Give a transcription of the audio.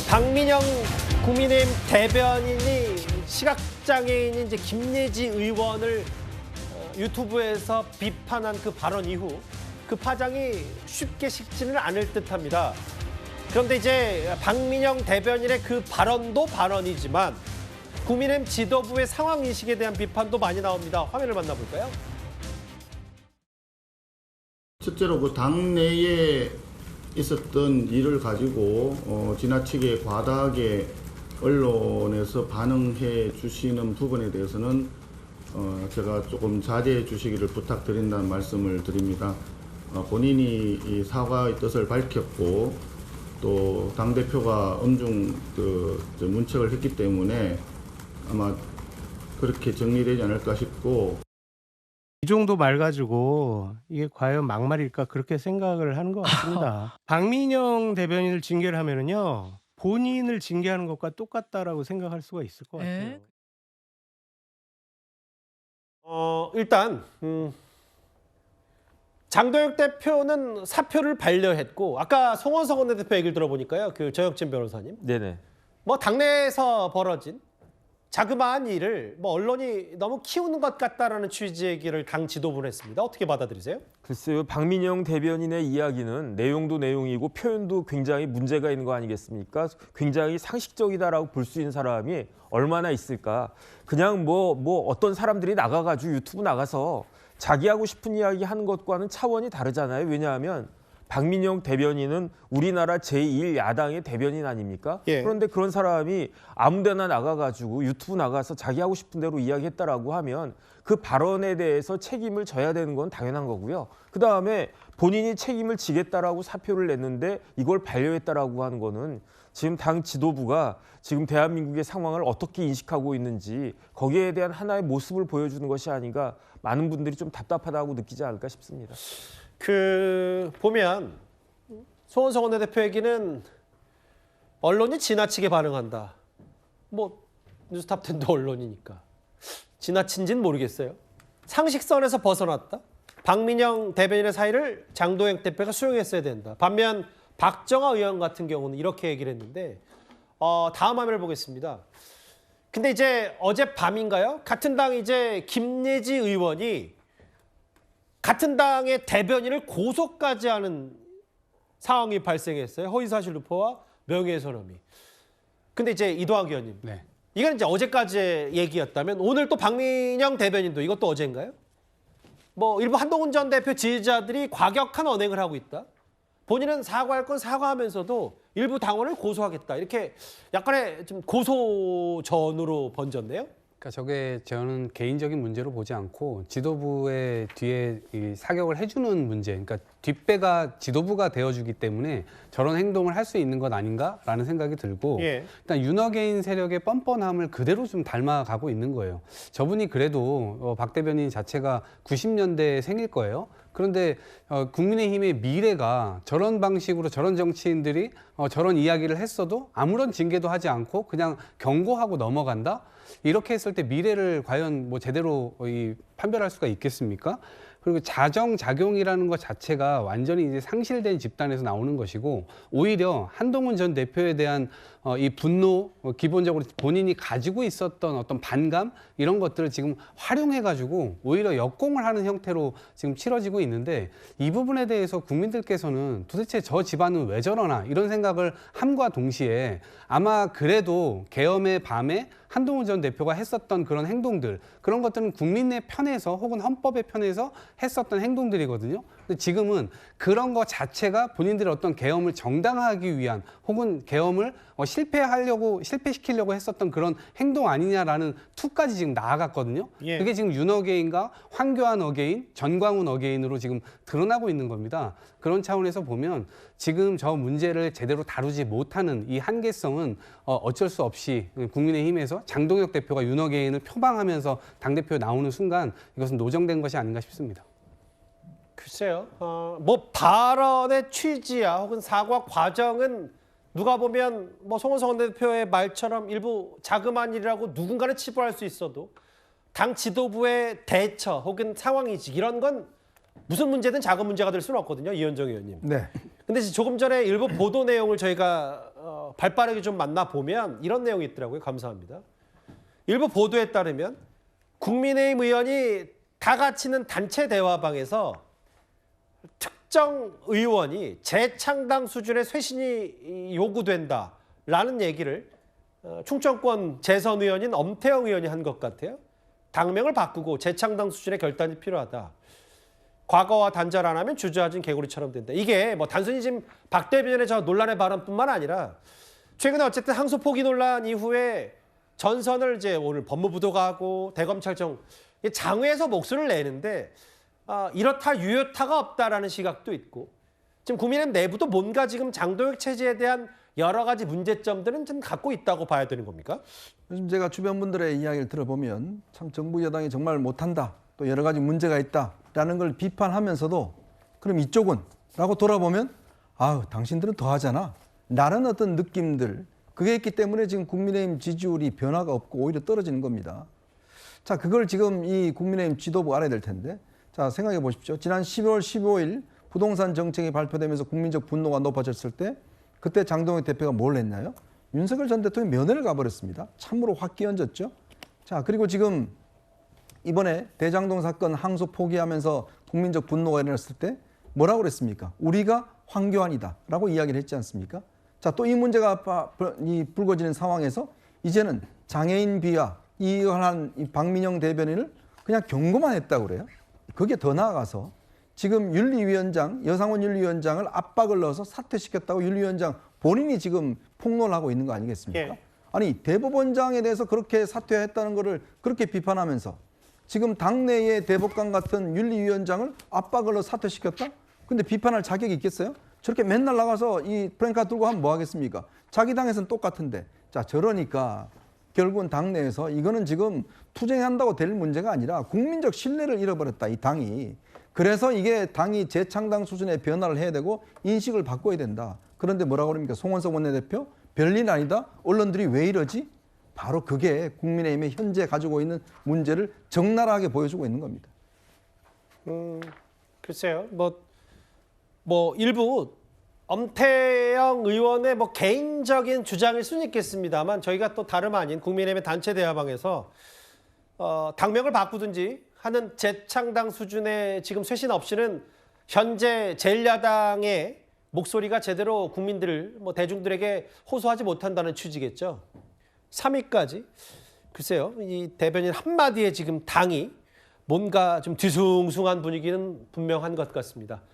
박민영 국민의힘 대변인이 시각장애인인 이제 김예지 의원을 유튜브에서 비판한 그 발언 이후 그 파장이 쉽게 식지는 않을 듯합니다. 그런데 이제 박민영 대변인의 그 발언도 발언이지만 국민의힘 지도부의 상황 인식에 대한 비판도 많이 나옵니다. 화면을 만나볼까요? 실제로 그 당내에 있었던 일을 가지고 지나치게 과다하게 언론에서 반응해 주시는 부분에 대해서는 제가 조금 자제해 주시기를 부탁드린다는 말씀을 드립니다. 본인이 이 사과의 뜻을 밝혔고 또 당대표가 엄중 문책을 했기 때문에 아마 그렇게 정리되지 않을까 싶고, 이 정도 말 가지고 이게 과연 막말일까 그렇게 생각을 하는 것 같습니다. 박민영 대변인을 징계를 하면은요, 본인을 징계하는 것과 똑같다라고 생각할 수가 있을 것 같아요. 일단 장도혁 대표는 사표를 반려했고, 아까 송원석 원내대표 얘기를 들어보니까요, 그 정혁진 변호사님, 네네. 뭐 당내에서 벌어진 자그마한 일을 뭐 언론이 너무 키우는 것 같다라는 취지의 얘기를 당 지도부는 했습니다. 어떻게 받아들이세요? 글쎄요, 박민영 대변인의 이야기는 내용도 내용이고 표현도 굉장히 문제가 있는 거 아니겠습니까? 굉장히 상식적이다라고 볼 수 있는 사람이 얼마나 있을까? 그냥 뭐 어떤 사람들이 나가가지고 유튜브 나가서 자기 하고 싶은 이야기 하는 것과는 차원이 다르잖아요. 왜냐하면 박민영 대변인은 우리나라 제1야당의 대변인 아닙니까? 예. 그런데 그런 사람이 아무 데나 나가가지고 유튜브 나가서 자기 하고 싶은 대로 이야기했다라고 하면 그 발언에 대해서 책임을 져야 되는 건 당연한 거고요. 그다음에 본인이 책임을 지겠다라고 사표를 냈는데 이걸 반려했다라고 하는 거는 지금 당 지도부가 지금 대한민국의 상황을 어떻게 인식하고 있는지 거기에 대한 하나의 모습을 보여주는 것이 아닌가, 많은 분들이 좀 답답하다고 느끼지 않을까 싶습니다. 보면 송원석 원내대표 얘기는 언론이 지나치게 반응한다. 뭐 뉴스탑10도 언론이니까 지나친지는 모르겠어요. 상식선에서 벗어났다. 박민영 대변인의 사의를 장도혁 대표가 수용했어야 된다. 반면 박정아 의원 같은 경우는 이렇게 얘기를 했는데, 다음 화면을 보겠습니다. 근데 이제 어젯밤인가요? 같은 당 이제 김예지 의원이 같은 당의 대변인을 고소까지 하는 상황이 발생했어요. 허위사실 유포와 명예훼손 혐의. 근데 이제 이도학 의원님, 네. 이건 이제 어제까지의 얘기였다면 오늘 또 박민영 대변인도 이것도 어제인가요? 뭐 일부 한동훈 전 대표 지지자들이 과격한 언행을 하고 있다. 본인은 사과할 건 사과하면서도 일부 당원을 고소하겠다. 이렇게 약간의 좀 고소전으로 번졌네요. 그러니까 저게 저는 개인적인 문제로 보지 않고 지도부의 뒤에 이 사격을 해주는 문제, 그러니까 뒷배가 지도부가 되어주기 때문에 저런 행동을 할 수 있는 것 아닌가라는 생각이 들고, 예. 일단 윤어게인 세력의 뻔뻔함을 그대로 좀 닮아가고 있는 거예요. 저분이 그래도 박 대변인 자체가 90년대 생일 거예요. 그런데 국민의힘의 미래가 저런 방식으로 저런 정치인들이 저런 이야기를 했어도 아무런 징계도 하지 않고 그냥 경고하고 넘어간다? 이렇게 했을 때 미래를 과연 뭐 제대로 판별할 수가 있겠습니까? 그리고 자정작용이라는 것 자체가 완전히 이제 상실된 집단에서 나오는 것이고, 오히려 한동훈 전 대표에 대한 이 분노, 기본적으로 본인이 가지고 있었던 어떤 반감, 이런 것들을 지금 활용해가지고 오히려 역공을 하는 형태로 지금 치러지고 있는데, 이 부분에 대해서 국민들께서는 도대체 저 집안은 왜 저러나 이런 생각을 함과 동시에 아마 그래도 계엄의 밤에 한동훈 전 대표가 했었던 그런 행동들, 그런 것들은 국민의 편에서 혹은 헌법의 편에서 했었던 행동들이거든요. 근데 지금은 그런 것 자체가 본인들의 어떤 계엄을 정당화하기 위한 혹은 계엄을 실패시키려고 했었던 그런 행동 아니냐라는 투까지 지금 나아갔거든요. 예. 그게 지금 윤어게인과 황교안 어게인, 전광훈 어게인으로 지금 드러나고 있는 겁니다. 그런 차원에서 보면 지금 저 문제를 제대로 다루지 못하는 이 한계성은 어쩔 수 없이 국민의힘에서 장동혁 대표가 윤어게인을 표방하면서 당대표에 나오는 순간 이것은 노정된 것이 아닌가 싶습니다. 글쎄요. 뭐 발언의 취지야 혹은 사과 과정은 누가 보면 뭐 송원석 원내대표의 말처럼 일부 자그마한 일이라고 누군가를 치부할 수 있어도 당 지도부의 대처 혹은 상황이지 이런 건 무슨 문제든 작은 문제가 될 수는 없거든요. 이현정 의원님. 네. 근데 조금 전에 일부 보도 내용을 저희가 발빠르게 좀 만나보면 이런 내용이 있더라고요. 감사합니다. 일부 보도에 따르면 국민의힘 의원이 다 같이는 단체 대화방에서 특정 의원이 재창당 수준의 쇄신이 요구된다라는 얘기를 충청권 재선 의원인 엄태영 의원이 한 것 같아요. 당명을 바꾸고 재창당 수준의 결단이 필요하다. 과거와 단절 안 하면 주저앉은 개구리처럼 된다. 이게 뭐 단순히 지금 박 대변인의 저 논란의 발언뿐만 아니라 최근에 어쨌든 항소 포기 논란 이후에 전선을 이제 오늘 법무부도 가고 대검찰청 장외에서 목소리를 내는데 이렇다 유효타가 없다라는 시각도 있고 지금 국민의힘 내부도 뭔가 지금 장도혁 체제에 대한 여러 가지 문제점들은 좀 갖고 있다고 봐야 되는 겁니까? 요즘 제가 주변 분들의 이야기를 들어보면 참 정부 여당이 정말 못한다. 또 여러 가지 문제가 있다라는 걸 비판하면서도 그럼 이쪽은? 라고 돌아보면 아우 당신들은 더 하잖아. 라는 어떤 느낌들 그게 있기 때문에 지금 국민의힘 지지율이 변화가 없고 오히려 떨어지는 겁니다. 자, 그걸 지금 이 국민의힘 지도부가 알아야 될 텐데 자, 생각해 보십시오. 지난 12월 15일 부동산 정책이 발표되면서 국민적 분노가 높아졌을 때 그때 장동혁 대표가 뭘 했나요? 윤석열 전 대통령이 면회를 가버렸습니다. 참으로 확 끼얹었죠. 자, 그리고 지금 이번에 대장동 사건 항소 포기하면서 국민적 분노가 일어났을 때 뭐라고 그랬습니까? 우리가 황교안이다라고 이야기를 했지 않습니까? 자, 또 이 문제가 불거지는 상황에서 이제는 장애인 비하 이혼한 박민영 대변인을 그냥 경고만 했다고 그래요. 그게 더 나아가서 지금 윤리위원장, 여상원 윤리위원장을 압박을 넣어서 사퇴시켰다고 윤리위원장 본인이 지금 폭로를 하고 있는 거 아니겠습니까? 예. 아니 대법원장에 대해서 그렇게 사퇴했다는 거를 그렇게 비판하면서 지금 당내의 대법관 같은 윤리위원장을 압박을 넣어 사퇴시켰다? 근데 비판할 자격이 있겠어요? 저렇게 맨날 나가서 이 프랭카 들고 하면 뭐 하겠습니까? 자기 당에서는 똑같은데. 자, 저러니까 결국은 당내에서 이거는 지금 투쟁한다고 될 문제가 아니라 국민적 신뢰를 잃어버렸다, 이 당이. 그래서 이게 당이 재창당 수준의 변화를 해야 되고 인식을 바꿔야 된다. 그런데 뭐라고 그럽니까? 송원석 원내대표? 별일 아니다? 언론들이 왜 이러지? 바로 그게 국민의힘이 현재 가지고 있는 문제를 적나라하게 보여주고 있는 겁니다. 글쎄요. 뭐 일부 엄태영 의원의 뭐 개인적인 주장일 수는 있겠습니다만 저희가 또 다름 아닌 국민의힘의 단체 대화방에서 당명을 바꾸든지 하는 재창당 수준의 지금 쇄신 없이는 현재 제1야당의 목소리가 제대로 국민들, 뭐 대중들에게 호소하지 못한다는 취지겠죠. 3위까지 글쎄요. 이 대변인 한마디에 지금 당이 뭔가 좀 뒤숭숭한 분위기는 분명한 것 같습니다.